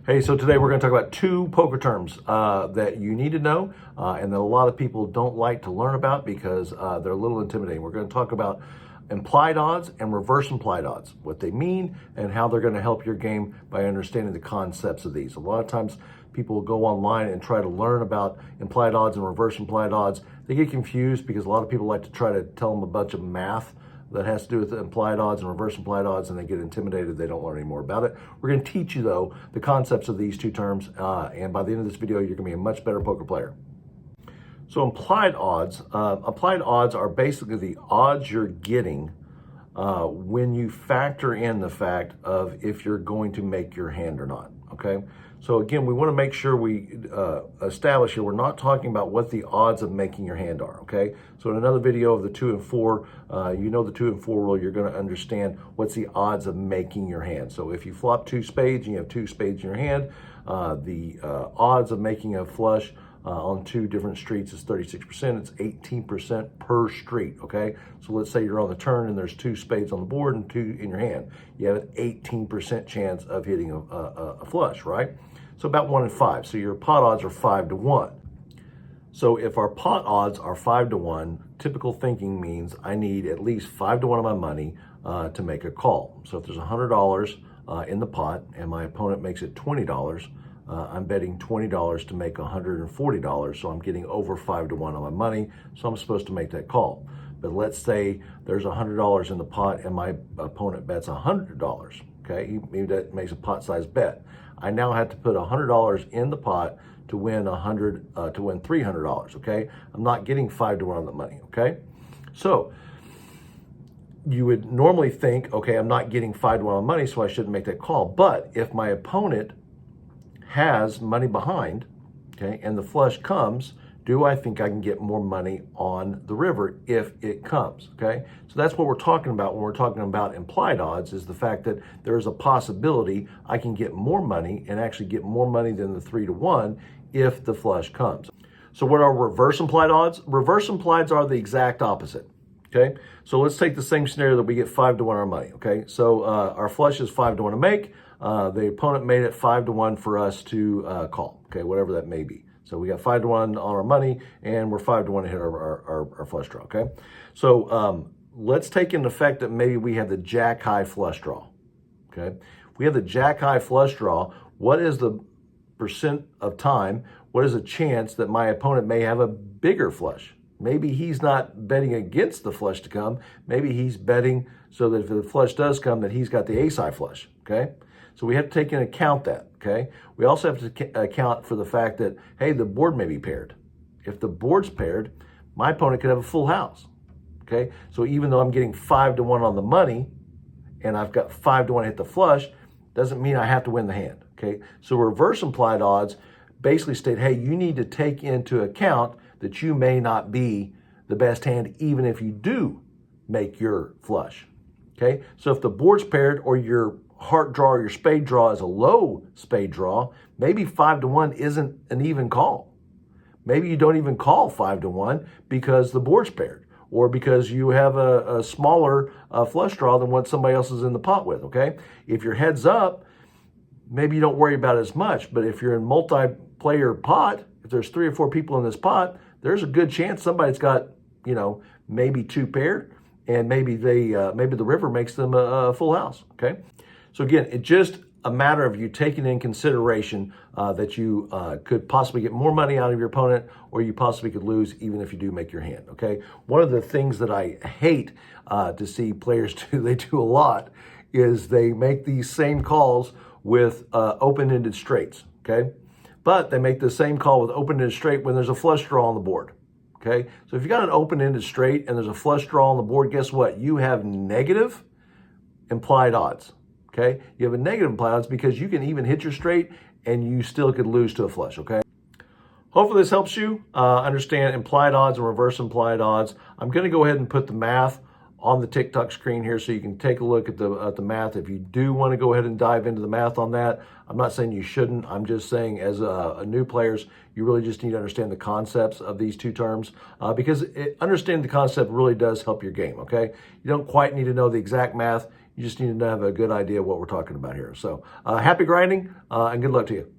Hey, so today we're going to talk about two poker terms that you need to know and that a lot of people don't like to learn about because they're a little intimidating. We're going to talk about implied odds and reverse implied odds, what they mean and how they're going to help your game by understanding the concepts of these. A lot of times people will go online and try to learn about implied odds and reverse implied odds. They get confused because a lot of people like to try to tell them a bunch of math that has to do with implied odds and reverse implied odds, and they get intimidated. They don't learn any more about it. We're going to teach you, though, the concepts of these two terms, and by the end of this video, you're going to be a much better poker player. So implied odds are basically the odds you're getting when you factor in the fact of if you're going to make your hand or not, okay? So again, we want to make sure we establish here, we're not talking about what the odds of making your hand are, okay? So in another video of the 2 and 4, you know the 2 and 4 rule, you're going to understand what's the odds of making your hand. So if you flop 2 spades and you have 2 spades in your hand, the odds of making a flush on 2 different streets is 36%. It's 18% per street, okay? So let's say you're on the turn and there's 2 spades on the board and 2 in your hand. You have an 18% chance of hitting a flush, right? So about 1 in 5. So your pot odds are 5 to 1. So if our pot odds are 5 to 1, typical thinking means I need at least 5 to 1 of my money to make a call. So if there's $100 in the pot and my opponent makes it $20, I'm betting $20 to make $140, so I'm getting over 5 to 1 on my money, so I'm supposed to make that call. But let's say there's $100 in the pot and my opponent bets $100, okay? Maybe that makes a pot-sized bet. I now have to put $100 in the pot to win $300, okay? I'm not getting 5 to 1 on the money, okay? So you would normally think, okay, I'm not getting 5 to 1 on money, so I shouldn't make that call. But if my opponent has money behind, okay, and the flush comes, do I think I can get more money on the river if it comes, okay? So that's what we're talking about when we're talking about implied odds, is the fact that there's a possibility I can get more money and actually get more money than the 3 to 1 if the flush comes. So what are reverse implied odds? Reverse implieds are the exact opposite, okay? So let's take the same scenario that we get 5 to 1 on our money, okay? So our flush is 5 to 1 to make. The opponent made it 5 to 1 for us to call, okay, whatever that may be. So we got 5 to 1 on our money, and we're 5 to 1 to hit our flush draw, okay? So let's take into effect that maybe we have the jack high flush draw, okay? If we have the jack high flush draw, what is the percent of time, what is the chance that my opponent may have a bigger flush? Maybe he's not betting against the flush to come. Maybe he's betting so that if the flush does come, that he's got the ace high flush, okay? So we have to take into account that, okay? We also have to account for the fact that, hey, the board may be paired. If the board's paired, my opponent could have a full house, okay? So even though I'm getting 5 to 1 on the money and I've got 5 to 1 to hit the flush, doesn't mean I have to win the hand, okay? So reverse implied odds basically state, hey, you need to take into account that you may not be the best hand even if you do make your flush, okay? So if the board's paired or your heart draw or your spade draw is a low spade draw, maybe 5 to 1 isn't an even call. Maybe you don't even call 5 to 1 because the board's paired or because you have a smaller flush draw than what somebody else is in the pot with, okay? If your head's up, maybe you don't worry about it as much, but if you're in multiplayer pot, if there's 3 or 4 people in this pot, there's a good chance somebody's got, you know, maybe 2 paired, and maybe maybe the river makes them a full house, okay? So again, it's just a matter of you taking in consideration that you could possibly get more money out of your opponent, or you possibly could lose even if you do make your hand, okay? One of the things that I hate to see players do, they do a lot, is they make these same calls with open-ended straights, okay? But they make the same call with open-ended straight when there's a flush draw on the board, okay? So if you got an open-ended straight and there's a flush draw on the board, guess what? You have negative implied odds. Okay, you have a negative implied odds because you can even hit your straight and you still could lose to a flush, okay? Hopefully this helps you understand implied odds and reverse implied odds. I'm going to go ahead and put the math on the TikTok screen here so you can take a look at the math. If you do want to go ahead and dive into the math on that, I'm not saying you shouldn't. I'm just saying as a new players, you really just need to understand the concepts of these two terms because understanding the concept really does help your game, okay? You don't quite need to know the exact math. You just need to have a good idea of what we're talking about here. So happy grinding and good luck to you.